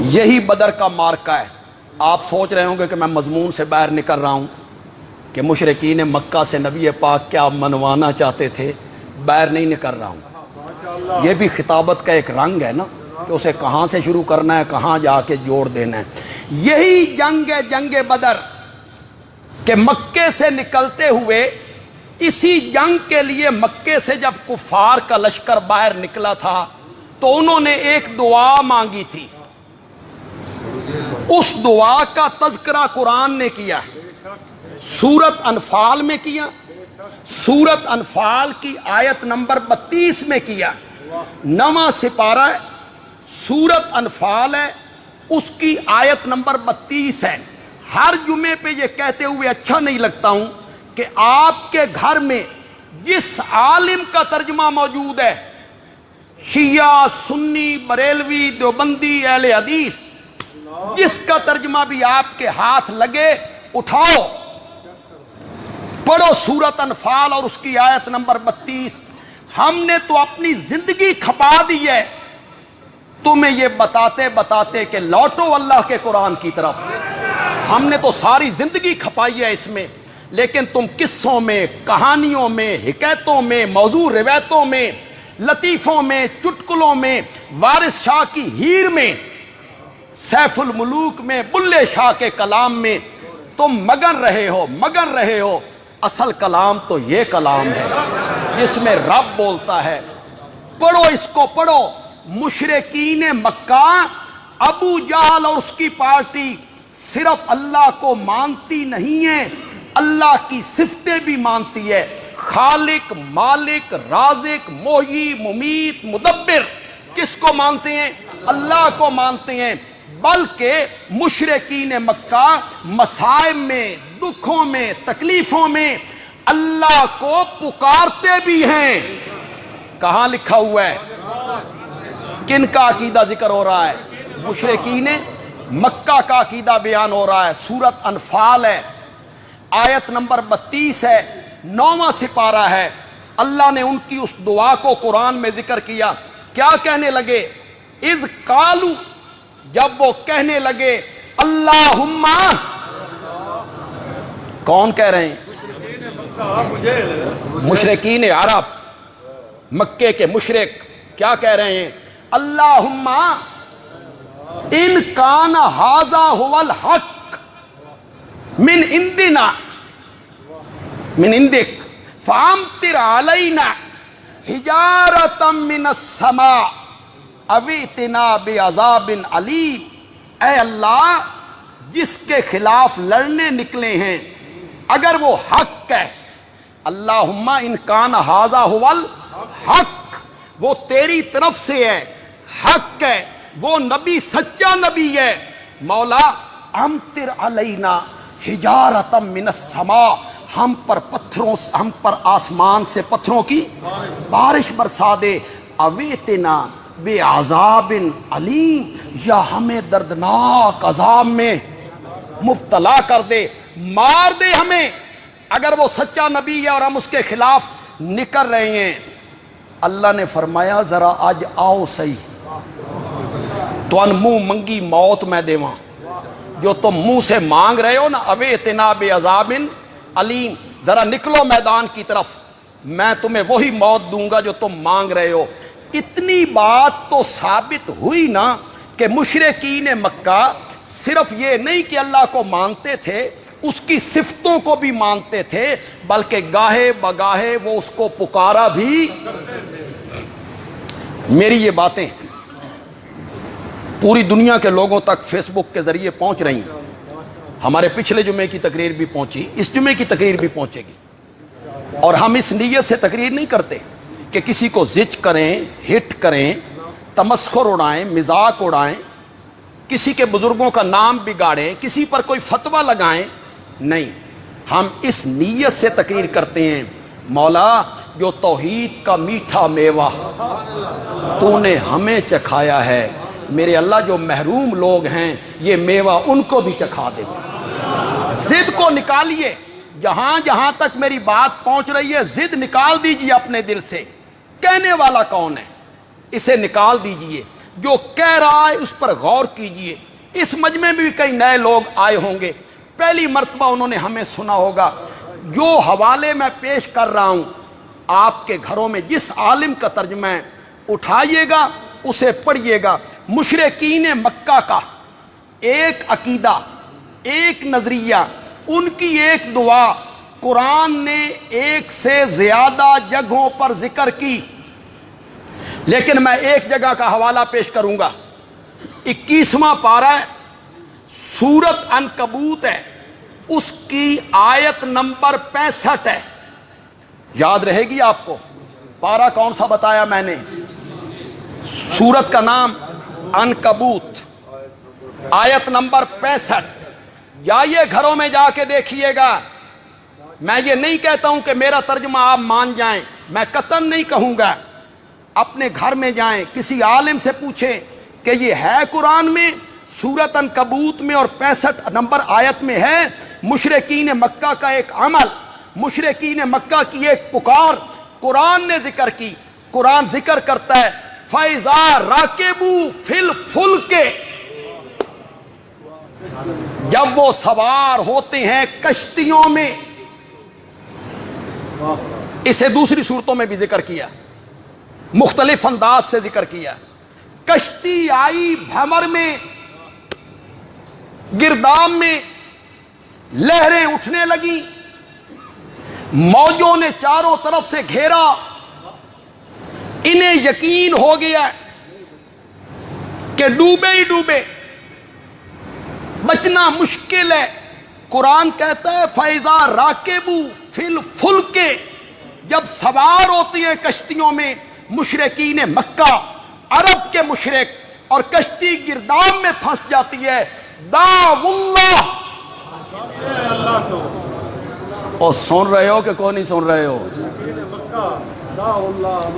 یہی بدر کا مارکہ ہے۔ آپ سوچ رہے ہوں گے کہ میں مضمون سے باہر نکل رہا ہوں کہ مشرکین مکہ سے نبی پاک کیا منوانا چاہتے تھے، باہر نہیں نکل رہا ہوں۔ یہ بھی خطابت کا ایک رنگ ہے نا کہ اسے کہاں سے شروع کرنا ہے، کہاں جا کے جوڑ دینا ہے۔ یہی جنگ ہے، جنگ بدر، کہ مکے سے نکلتے ہوئے اسی جنگ کے لیے مکے سے جب کفار کا لشکر باہر نکلا تھا تو انہوں نے ایک دعا مانگی تھی، اس دعا کا تذکرہ قرآن نے کیا، سورت انفال میں کیا، سورت انفال کی آیت نمبر 32 میں کیا۔ 9واں سپارہ ہے، سورت انفال ہے، اس کی آیت نمبر 32 ہے۔ ہر جمعے پہ یہ کہتے ہوئے اچھا نہیں لگتا ہوں کہ آپ کے گھر میں جس عالم کا ترجمہ موجود ہے، شیعہ، سنی، بریلوی، دیوبندی، اہل حدیث، جس کا ترجمہ بھی آپ کے ہاتھ لگے، اٹھاؤ پڑھو سورت انفال اور اس کی آیت نمبر 32۔ ہم نے تو اپنی زندگی کھپا دی ہے تمہیں یہ بتاتے بتاتے کہ لوٹو اللہ کے قرآن کی طرف۔ ہم نے تو ساری زندگی کھپائی ہے اس میں، لیکن تم قصوں میں، کہانیوں میں، حکایتوں میں، موضوع روایتوں میں، لطیفوں میں، چٹکلوں میں، وارث شاہ کی ہیر میں، سیف الملوک میں، بلے شاہ کے کلام میں تم مگن رہے ہو۔ اصل کلام تو یہ کلام ہے جس میں رب بولتا ہے۔ پڑھو اس کو، پڑھو۔ مشرکین مکہ، ابو جہل اور اس کی پارٹی صرف اللہ کو مانتی نہیں ہے، اللہ کی صفتیں بھی مانتی ہے۔ خالق، مالک، رازق، محیی، ممیت، مدبر، کس کو مانتے ہیں؟ اللہ کو مانتے ہیں۔ بلکہ مشرکین مکہ مصائب میں، دکھوں میں، تکلیفوں میں اللہ کو پکارتے بھی ہیں۔ کہاں لکھا ہوا ہے؟ کن کا عقیدہ ذکر ہو رہا ہے؟ مشرکین مکہ کا عقیدہ بیان ہو رہا ہے۔ سورت انفال ہے، آیت نمبر 32 ہے، 9واں سپارہ ہے۔ اللہ نے ان کی اس دعا کو قرآن میں ذکر کیا۔ کیا کہنے لگے؟ اذ قالوا، جب وہ کہنے لگے اللہم، کون کہہ رہے ہیں؟ مشرکین عرب، مکے کے مشرک کیا کہہ رہے ہیں؟ اللہم ان کان ھذا ھو الحق من عندنا من عندک فامطر علینا حجارۃ من السماء او ائتنا بعذاب علیم۔ اے اللہ، جس کے خلاف لڑنے نکلے ہیں اگر وہ حق ہے، اللہم ان کان ھذا ھو الحق، وہ تیری طرف سے ہے، حق ہے، وہ نبی سچا نبی ہے، مولا امطر علینا حجارۃ من السماء، ہم پر آسمان سے پتھروں کی بارش برسا دے، اویتنا بعذاب علیم، یا ہمیں دردناک عذاب میں مبتلا کر دے، مار دے ہمیں اگر وہ سچا نبی ہے اور ہم اس کے خلاف نکل رہے ہیں۔ اللہ نے فرمایا ذرا آج آؤ صحیح، تو ان منہ منگی موت میں دیواں، جو تم منہ سے مانگ رہے ہو نا، اویتنا بعذاب علیم، ذرا نکلو میدان کی طرف، میں تمہیں وہی موت دوں گا جو تم مانگ رہے ہو۔ اتنی بات تو ثابت ہوئی نا کہ مشرکین مکہ صرف یہ نہیں کہ اللہ کو مانتے تھے، اس کی صفتوں کو بھی مانتے تھے، بلکہ گاہے بگاہے وہ اس کو پکارا بھی۔ میری یہ باتیں پوری دنیا کے لوگوں تک فیس بک کے ذریعے پہنچ رہی ہیں۔ ہمارے پچھلے جمعے کی تقریر بھی پہنچی، اس جمعے کی تقریر بھی پہنچے گی، اور ہم اس نیت سے تقریر نہیں کرتے کہ کسی کو زج کریں، ہٹ کریں، تمسخر اڑائیں، مذاق اڑائیں، کسی کے بزرگوں کا نام بگاڑیں، کسی پر کوئی فتویٰ لگائیں، نہیں، ہم اس نیت سے تقریر کرتے ہیں مولا جو توحید کا میٹھا میوہ تو نے ہمیں چکھایا ہے، میرے اللہ جو محروم لوگ ہیں یہ میوہ ان کو بھی چکھا دے۔ ضد کو نکالیے، جہاں جہاں تک میری بات پہنچ رہی ہے ضد نکال دیجیے اپنے دل سے۔ کہنے والا کون ہے؟ اسے نکال دیجیے۔ جو کہہ رہا ہے اس پر غور کیجئے. اس مجمع میں بھی کئی نئے لوگ آئے ہوں گے, پہلی مرتبہ انہوں نے ہمیں سنا ہوگا. جو حوالے میں پیش کر رہا ہوں آپ کے گھروں میں جس عالم کا ترجمہ ہے اٹھائیے گا, اسے پڑھیے گا. مشرکین مکہ کا ایک عقیدہ, ایک نظریہ, ان کی ایک دعا قرآن نے ایک سے زیادہ جگہوں پر ذکر کی, لیکن میں ایک جگہ کا حوالہ پیش کروں گا. 21واں پارہ ہے, سورت عنکبوت ہے, اس کی آیت نمبر 65 ہے. یاد رہے گی آپ کو؟ پارہ کون سا بتایا میں نے؟ سورت کا نام عنکبوت, آیت نمبر 65. جائیے گھروں میں جا کے دیکھیے گا. میں یہ نہیں کہتا ہوں کہ میرا ترجمہ آپ مان جائیں, میں قطعاً نہیں کہوں گا. اپنے گھر میں جائیں, کسی عالم سے پوچھیں کہ یہ ہے قرآن میں, سورت عنکبوت میں اور 65 نمبر آیت میں ہے مشرکین مکہ کا ایک عمل, مشرکین مکہ کی ایک پکار قرآن نے ذکر کی. قرآن ذکر کرتا ہے فَإِذَا رَاكِبُوا فِي الْفُلْكِ, جب وہ سوار ہوتے ہیں کشتیوں میں. اسے دوسری صورتوں میں بھی ذکر کیا, مختلف انداز سے ذکر کیا. کشتی آئی بھمر میں, گرداب میں, لہریں اٹھنے لگیں, موجوں نے چاروں طرف سے گھیرا. انہیں یقین ہو گیا کہ ڈوبے ہی ڈوبے, بچنا مشکل ہے. قرآن کہتا ہے فَإِذَا رَاكِبُوا فِي الْفُلْكِ, جب سوار ہوتی ہیں کشتیوں میں مشرکین مکہ, عرب کے مشرک, اور کشتی گرداب میں پھنس جاتی ہے, دعوا اللہ. اور سن رہے ہو کہ کون نہیں سن رہے ہو؟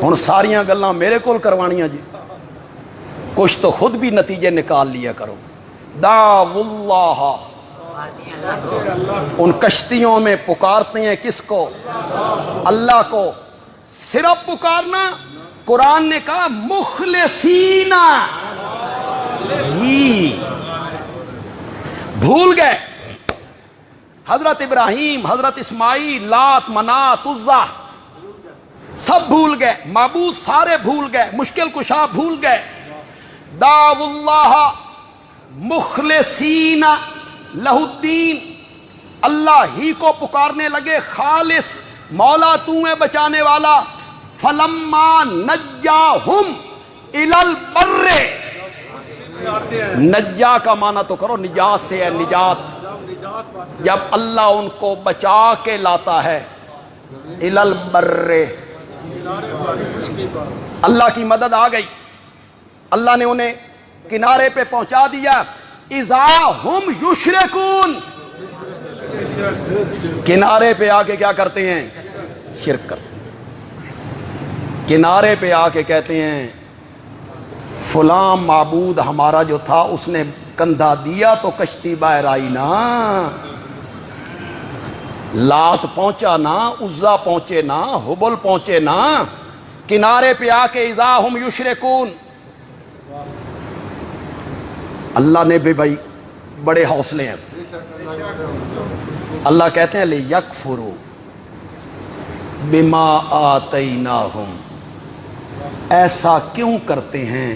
ہن ساریاں گلاں میرے کول کروانیاں جی, کچھ تو خود بھی نتیجے نکال لیا کرو. دعوا اللہ, ان کشتیوں میں پکارتے ہیں کس کو؟ اللہ کو. صرف پکارنا, قرآن نے کہا مخلصین, ہی بھول گئے. حضرت ابراہیم, حضرت اسماعیل, لات, منات, عزا, سب بھول گئے. معبود سارے بھول گئے, مشکل کشا بھول گئے. دعوا اللہ مخلصین لہ الدین, اللہ ہی کو پکارنے لگے خالص, مولا تو ہے بچانے والا. فلما نجاہم الی البر, نجا کا معنی تو کرو, نجات سے ہے, نجات. جب اللہ ان کو بچا کے لاتا ہے الی البر, اللہ کی مدد آ گئی, اللہ نے انہیں کنارے پہ پہنچا دیا. اذا ہم یشرکون, کنارے پہ آ کے کیا کرتے ہیں؟ شرک کرتے ہیں. کنارے پہ آ کے کہتے ہیں فلاں معبود ہمارا جو تھا اس نے کندھا دیا تو کشتی باہر آئی نا, لات پہنچا نا, عزا پہنچے نا, حبل پہنچے نا. کنارے پہ آ کے اذا ہم یشرکون. اللہ نے بھی بھائی بڑے حوصلے ہیں. اللہ کہتے ہیں لِيَكْفُرُوا بِمَا آتَيْنَاهُمْ, ایسا کیوں کرتے ہیں؟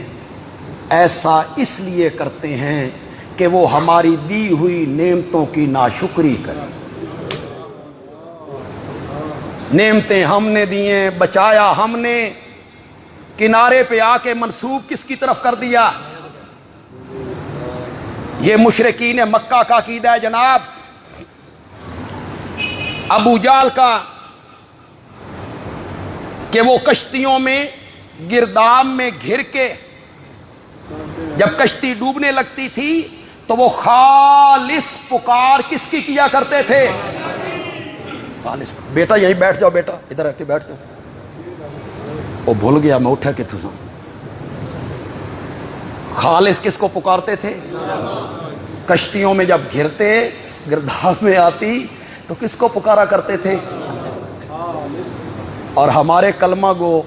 ایسا اس لیے کرتے ہیں کہ وہ ہماری دی ہوئی نعمتوں کی ناشکری کریں. نعمتیں ہم نے دی ہیں, بچایا ہم نے, کنارے پہ آ کے منسوب کس کی طرف کر دیا؟ یہ مشرکین مکہ کا عقیدہ ہے جناب. ابو جال کا کہ وہ کشتیوں میں گرداب میں گھر کے جب کشتی ڈوبنے لگتی تھی تو وہ خالص پکار کس کی کیا کرتے تھے؟ خالص. بیٹا یہیں بیٹھ جاؤ, بیٹا ادھر آ کے بیٹھ جاؤ. وہ بھول گیا میں اٹھا کے تجھے. خالص کس کو پکارتے تھے؟ کشتیوں میں جب گھرتے, گرداب میں آتی تو کس کو پکارا کرتے تھے؟ اور ہمارے کلمہ گو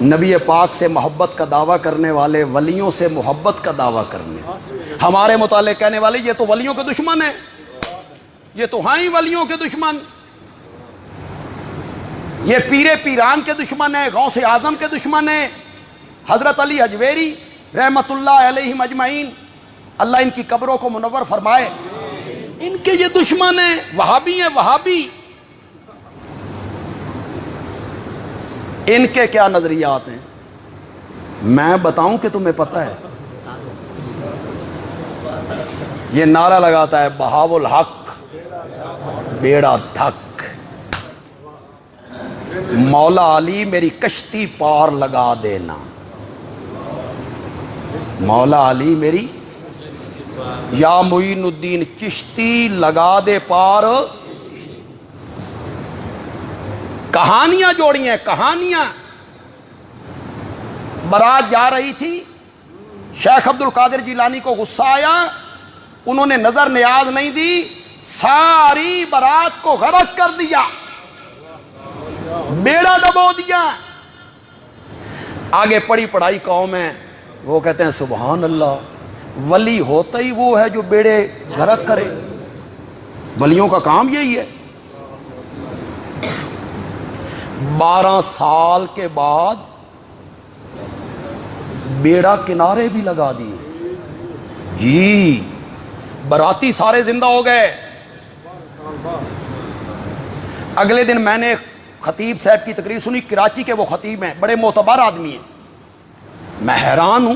نبی پاک سے محبت کا دعویٰ کرنے والے ولیوں سے محبت کا دعویٰ کرنے، ہمارے متعلق کہنے والے یہ تو ولیوں کے دشمن ہیں، یہ تو ہیں ہی ولیوں کے دشمن، یہ پیرے پیران کے دشمن ہیں، غوث اعظم کے دشمن ہیں، حضرت علی حجویری رحمت اللہ علیہم اجمعین، اللہ ان کی قبروں کو منور فرمائے، ان کے یہ دشمن ہیں، وہابی ہیں وہابی۔ ان کے کیا نظریات ہیں میں بتاؤں کہ تمہیں پتہ ہے؟ یہ نعرہ لگاتا ہے بہاو الحق بیڑا دھک، مولا علی میری کشتی پار لگا دینا، مولا علی میری، یا معین الدین چشتی لگا دے پار۔ کہانیاں جوڑی ہیں، کہانیاں۔ برات جا رہی تھی، شیخ عبد القادر جیلانی کو غصہ آیا، انہوں نے نظر نیاز نہیں دی، ساری برات کو غرق کر دیا، بیڑا ڈبو دیا۔ آگے پڑھی پڑھائی قوم ہے، وہ کہتے ہیں سبحان اللہ، ولی ہوتا ہی وہ ہے جو بیڑے غرق کرے، ولیوں کا کام یہی ہے۔ 12 سال کے بعد بیڑا کنارے بھی لگا دیے جی، براتی سارے زندہ ہو گئے۔ اگلے دن میں نے خطیب صاحب کی تقریر سنی، کراچی کے وہ خطیب ہیں، بڑے معتبر آدمی ہیں، میں حیران ہوں،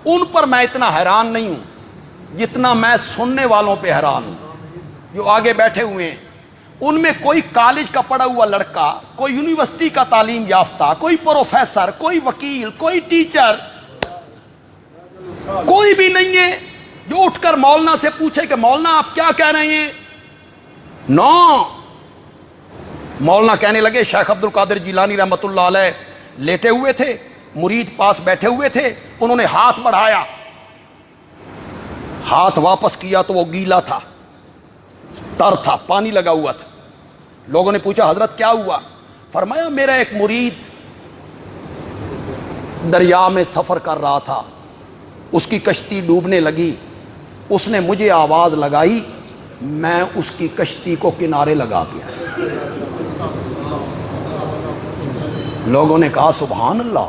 ان پر میں اتنا حیران نہیں ہوں جتنا میں سننے والوں پہ حیران ہوں جو آگے بیٹھے ہوئے ہیں۔ ان میں کوئی کالج کا پڑھا ہوا لڑکا، کوئی یونیورسٹی کا تعلیم یافتہ، کوئی پروفیسر، کوئی وکیل، کوئی ٹیچر، کوئی بھی نہیں ہے جو اٹھ کر مولانا سے پوچھے کہ مولانا آپ کیا کہہ رہے ہیں۔ نو، مولانا کہنے لگے شیخ عبد القادر جیلانی رحمت اللہ علیہ لیٹے ہوئے تھے، مرید پاس بیٹھے ہوئے تھے، انہوں نے ہاتھ بڑھایا، ہاتھ واپس کیا تو وہ گیلا تھا، تر تھا، پانی لگا ہوا تھا۔ لوگوں نے پوچھا حضرت کیا ہوا؟ فرمایا میرا ایک مرید دریا میں سفر کر رہا تھا، اس کی کشتی ڈوبنے لگی، اس نے مجھے آواز لگائی، میں اس کی کشتی کو کنارے لگا دیا۔ لوگوں نے کہا سبحان اللہ۔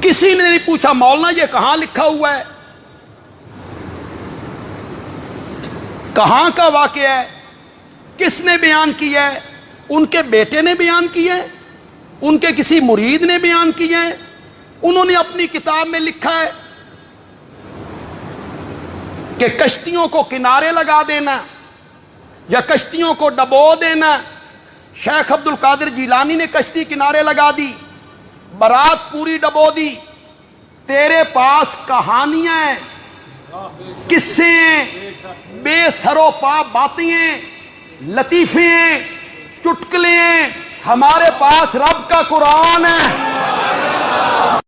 کسی نے نہیں پوچھا مولانا یہ کہاں لکھا ہوا ہے، کہاں کا واقعہ ہے، کس نے بیان کیا ہے؟ ان کے بیٹے نے بیان کیا ہے، ان کے کسی مرید نے بیان کیا ہے، انہوں نے اپنی کتاب میں لکھا ہے کہ کشتیوں کو کنارے لگا دینا یا کشتیوں کو ڈبو دینا۔ شیخ عبد القادر جیلانی نے کشتی کنارے لگا دی، برات پوری ڈبو دی۔ تیرے پاس کہانیاں ہیں، قصے ہیں، بے سر و پا باتیں ہیں، لطیفے ہیں، چٹکلے ہیں، ہمارے پاس رب کا قرآن ہے۔